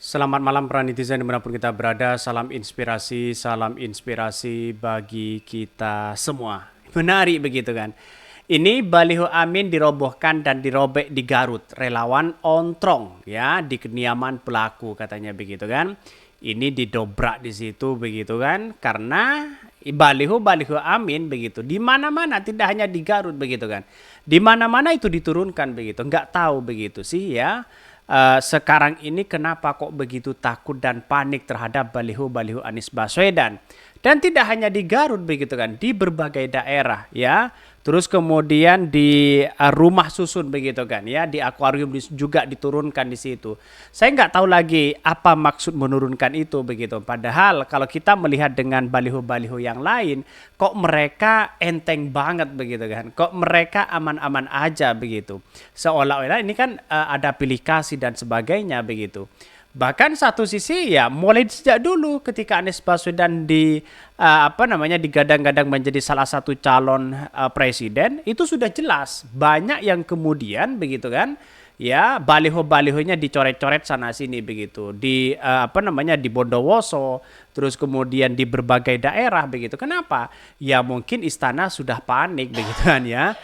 Selamat malam para netizen dimanapun kita berada. Salam inspirasi bagi kita semua. Menarik begitu kan. Ini baliho Amin dirobohkan dan dirobek di Garut. Relawan ontrong ya di kediaman pelaku katanya begitu kan. Ini didobrak di situ begitu kan. Karena baliho Amin begitu. Di mana-mana tidak hanya di Garut begitu kan. Di mana-mana itu diturunkan begitu. Nggak tahu begitu sih ya. Sekarang ini kenapa kok begitu takut dan panik terhadap baliho-baliho Anies Baswedan. Dan tidak hanya di Garut begitu kan, di berbagai daerah ya. Terus kemudian di rumah susun begitu kan ya, di akuarium juga diturunkan di situ. Saya nggak tahu lagi apa maksud menurunkan itu begitu. Padahal kalau kita melihat dengan baliho-baliho yang lain, kok mereka enteng banget begitu kan. Kok mereka aman-aman aja begitu. Seolah-olah ini kan ada pilih kasih dan sebagainya begitu. Bahkan satu sisi ya mulai sejak dulu ketika Anies Baswedan digadang-gadang menjadi salah satu calon presiden itu sudah jelas banyak yang kemudian begitu kan ya baliho-balihonya dicoret-coret sana sini begitu di Bondowoso terus kemudian di berbagai daerah begitu. Kenapa? Ya mungkin istana sudah panik begitu kan ya.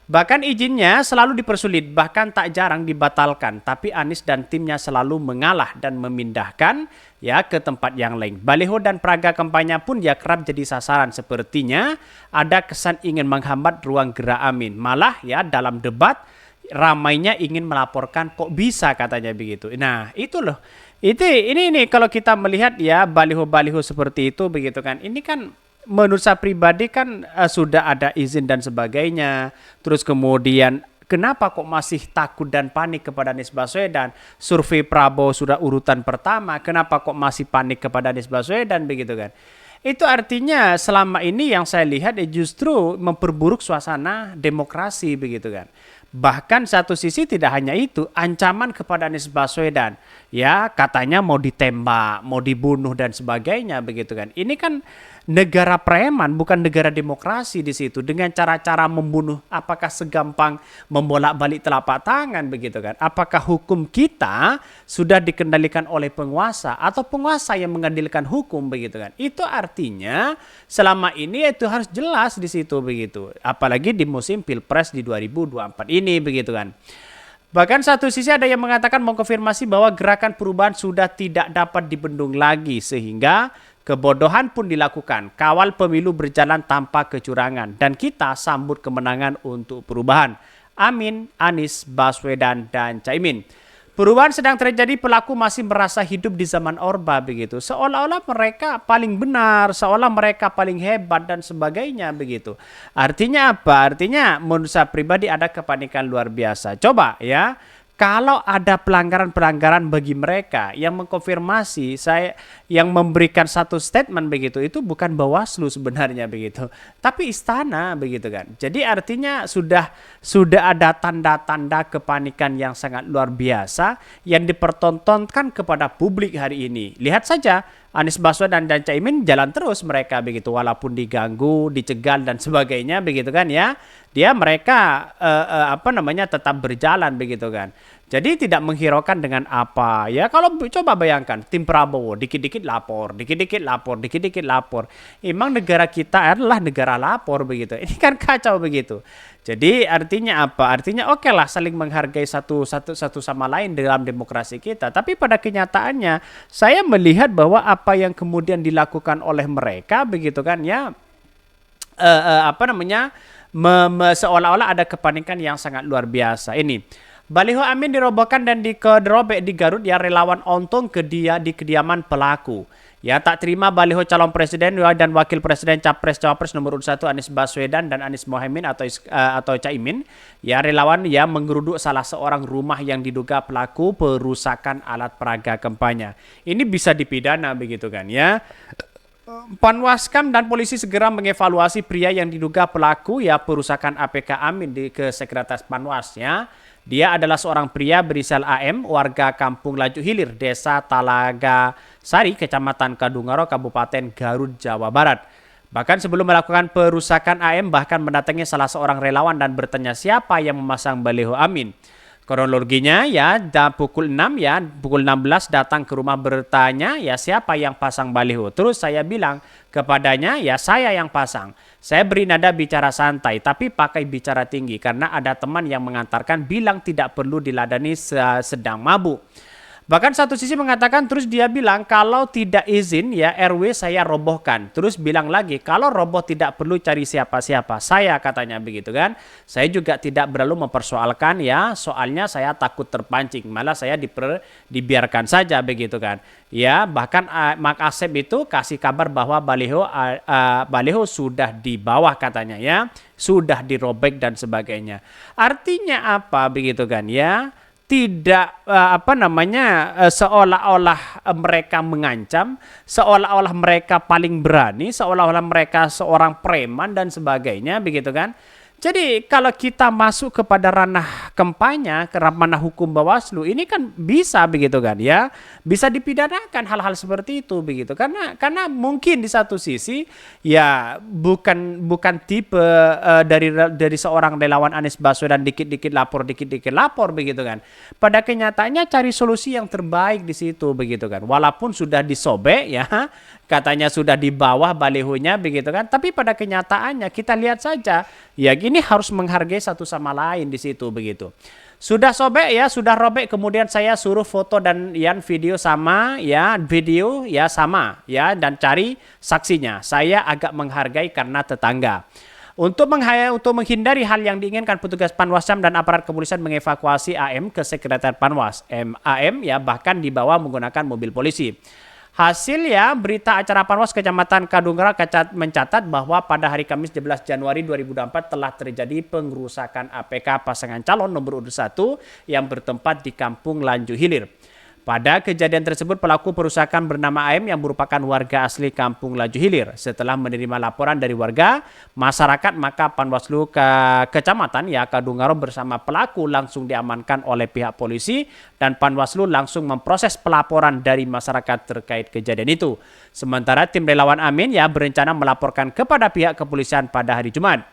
Bahkan izinnya selalu dipersulit, bahkan tak jarang dibatalkan. Tapi Anies dan timnya selalu mengalah dan memindahkan ya ke tempat yang lain. Baliho dan peraga kampanye pun ya kerap jadi sasaran. Sepertinya ada kesan ingin menghambat ruang gerak Amin. Malah ya dalam debat ramainya ingin melaporkan kok bisa katanya begitu. Nah itu loh. Ini kalau kita melihat ya baliho-baliho seperti itu begitu kan. Ini kan menurut saya pribadi kan sudah ada izin dan sebagainya. Terus kemudian kenapa kok masih takut dan panik kepada Anies Baswedan? Survei Prabowo sudah urutan pertama. Kenapa kok masih panik kepada Anies Baswedan begitu kan? Itu artinya selama ini yang saya lihat justru memperburuk suasana demokrasi begitu kan. Bahkan satu sisi tidak hanya itu, ancaman kepada Anies Baswedan. Ya, katanya mau ditembak, mau dibunuh dan sebagainya begitu kan. Ini kan negara preman, bukan negara demokrasi di situ. Dengan cara-cara membunuh, apakah segampang membolak-balik telapak tangan begitu kan? Apakah hukum kita sudah dikendalikan oleh penguasa atau penguasa yang mengendalikan hukum begitu kan? Itu artinya selama ini itu harus jelas di situ begitu. Apalagi di musim Pilpres di 2024 ini begitu kan. Bahkan satu sisi ada yang mengatakan mengkonfirmasi bahwa gerakan perubahan sudah tidak dapat dibendung lagi sehingga kebodohan pun dilakukan. Kawal pemilu berjalan tanpa kecurangan dan kita sambut kemenangan untuk perubahan. Amin, Anies Baswedan dan Caimin. Perubahan sedang terjadi, pelaku masih merasa hidup di zaman Orba begitu. Seolah-olah mereka paling benar, seolah mereka paling hebat dan sebagainya begitu. Artinya apa? Artinya menurut saya pribadi ada kepanikan luar biasa. Coba ya, kalau ada pelanggaran-pelanggaran bagi mereka yang mengkonfirmasi saya yang memberikan satu statement begitu itu bukan Bawaslu sebenarnya begitu, tapi istana begitu kan. Jadi artinya sudah ada tanda-tanda kepanikan yang sangat luar biasa yang dipertontonkan kepada publik hari ini. Lihat saja Anies Baswedan dan Caimin jalan terus mereka begitu walaupun diganggu, dicegal dan sebagainya begitu kan ya. Mereka tetap berjalan begitu kan. Jadi tidak menghiraukan dengan apa ya. Kalau coba bayangkan tim Prabowo dikit-dikit lapor, dikit-dikit lapor, dikit-dikit lapor. Emang negara kita adalah negara lapor begitu. Ini kan kacau begitu. Jadi artinya apa? Artinya oke lah saling menghargai satu sama lain dalam demokrasi kita. Tapi pada kenyataannya saya melihat bahwa apa yang kemudian dilakukan oleh mereka begitu kan ya seolah-olah ada kepanikan yang sangat luar biasa. Ini baliho Amin dirobohkan dan dirobek di Garut ya relawan ontung di kediaman pelaku. Ya tak terima baliho calon presiden dan wakil presiden capres-cawapres nomor urut 1 Anies Baswedan dan Anies Mohaimin atau Caimin. Ya relawan ya menggeruduk salah seorang rumah yang diduga pelaku perusakan alat peraga kampanye. Ini bisa dipidana begitu kan ya. Panwaskam dan polisi segera mengevaluasi pria yang diduga pelaku ya perusakan APK Amin ke Sekretaris Panwas ya. Dia adalah seorang pria berinisial AM, warga Kampung Laju Hilir, Desa Talaga Sari, Kecamatan Kadungaro, Kabupaten Garut, Jawa Barat. Bahkan sebelum melakukan perusakan AM bahkan mendatangi salah seorang relawan dan bertanya siapa yang memasang baliho Amin. Kronologinya ya pukul 6 ya, pukul 16 datang ke rumah bertanya ya siapa yang pasang baliho. Terus saya bilang kepadanya ya saya yang pasang. Saya beri nada bicara santai tapi pakai bicara tinggi karena ada teman yang mengantarkan bilang tidak perlu diladani sedang mabuk. Bahkan satu sisi mengatakan terus dia bilang kalau tidak izin ya RW saya robohkan. Terus bilang lagi kalau roboh tidak perlu cari siapa-siapa. Saya katanya begitu kan. Saya juga tidak berlalu mempersoalkan ya soalnya saya takut terpancing. Malah saya dibiarkan saja begitu kan. Ya bahkan Mak Asep itu kasih kabar bahwa baliho sudah di bawah katanya ya. Sudah dirobek dan sebagainya. Artinya apa begitu kan ya. Tidak seolah-olah mereka mengancam, seolah-olah mereka paling berani, seolah-olah mereka seorang preman dan sebagainya begitu kan. Jadi kalau kita masuk kepada ranah kampanye, ke ranah hukum Bawaslu, ini kan bisa begitu kan ya, bisa dipidanakan hal-hal seperti itu begitu. Karena mungkin di satu sisi ya bukan tipe dari seorang relawan Anies Baswedan dikit-dikit lapor begitu kan. Pada kenyataannya cari solusi yang terbaik di situ begitu kan. Walaupun sudah disobek ya, katanya sudah di bawah balihonya begitu kan, tapi pada kenyataannya kita lihat saja ya ini harus menghargai satu sama lain di situ begitu. Sudah sobek ya, sudah robek, kemudian saya suruh foto dan video sama ya, dan cari saksinya. Saya agak menghargai karena tetangga. Untuk menghindari hal yang diinginkan, petugas Panwascam dan aparat kepolisian mengevakuasi AM ke sekretariat Panwas. AM ya bahkan dibawa menggunakan mobil polisi. Hasil ya berita acara Panwas Kecamatan Kadungora mencatat bahwa pada hari Kamis 11 Januari 2024 telah terjadi pengrusakan APK pasangan calon nomor urut 1 yang bertempat di Kampung Lanju Hilir. Pada kejadian tersebut pelaku perusakan bernama AM yang merupakan warga asli Kampung Lanju Hilir. Setelah menerima laporan dari warga masyarakat maka Panwaslu Kecamatan ya Kadungora bersama pelaku langsung diamankan oleh pihak polisi dan Panwaslu langsung memproses pelaporan dari masyarakat terkait kejadian itu. Sementara tim relawan Amin ya berencana melaporkan kepada pihak kepolisian pada hari Jumat.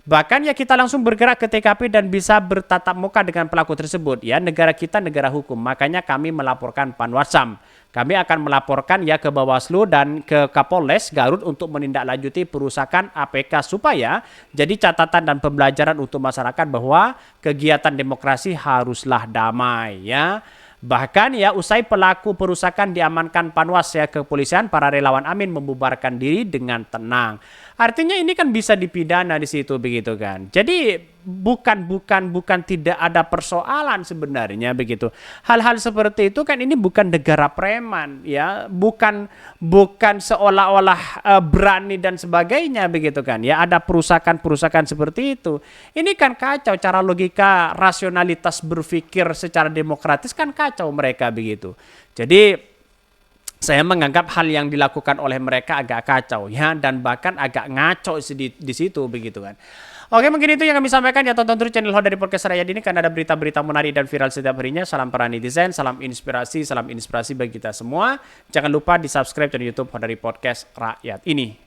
Bahkan ya kita langsung bergerak ke TKP dan bisa bertatap muka dengan pelaku tersebut. Ya negara kita negara hukum, makanya kami melaporkan Panwascam. Kami akan melaporkan ya ke Bawaslu dan ke Kapolres Garut untuk menindaklanjuti perusakan APK supaya jadi catatan dan pembelajaran untuk masyarakat bahwa kegiatan demokrasi haruslah damai ya. Bahkan ya usai pelaku perusakan diamankan Panwas ya kepolisian, para relawan Amin membubarkan diri dengan tenang. Artinya ini kan bisa dipidana di situ begitu kan. Jadi bukan tidak ada persoalan sebenarnya begitu. Hal-hal seperti itu kan ini bukan negara preman ya, bukan seolah-olah berani dan sebagainya begitu kan. Ya ada perusakan seperti itu. Ini kan kacau cara logika rasionalitas berpikir secara demokratis kan kacau mereka begitu. Jadi saya menganggap hal yang dilakukan oleh mereka agak kacau ya dan bahkan agak ngaco di situ begitu kan. Oke, mungkin itu yang kami sampaikan ya. Tonton terus channel Ho dari Podcast Rakyat ini karena ada berita-berita menarik dan viral setiap harinya. Salam para netizen, salam inspirasi bagi kita semua. Jangan lupa di subscribe channel YouTube Ho dari Podcast Rakyat ini.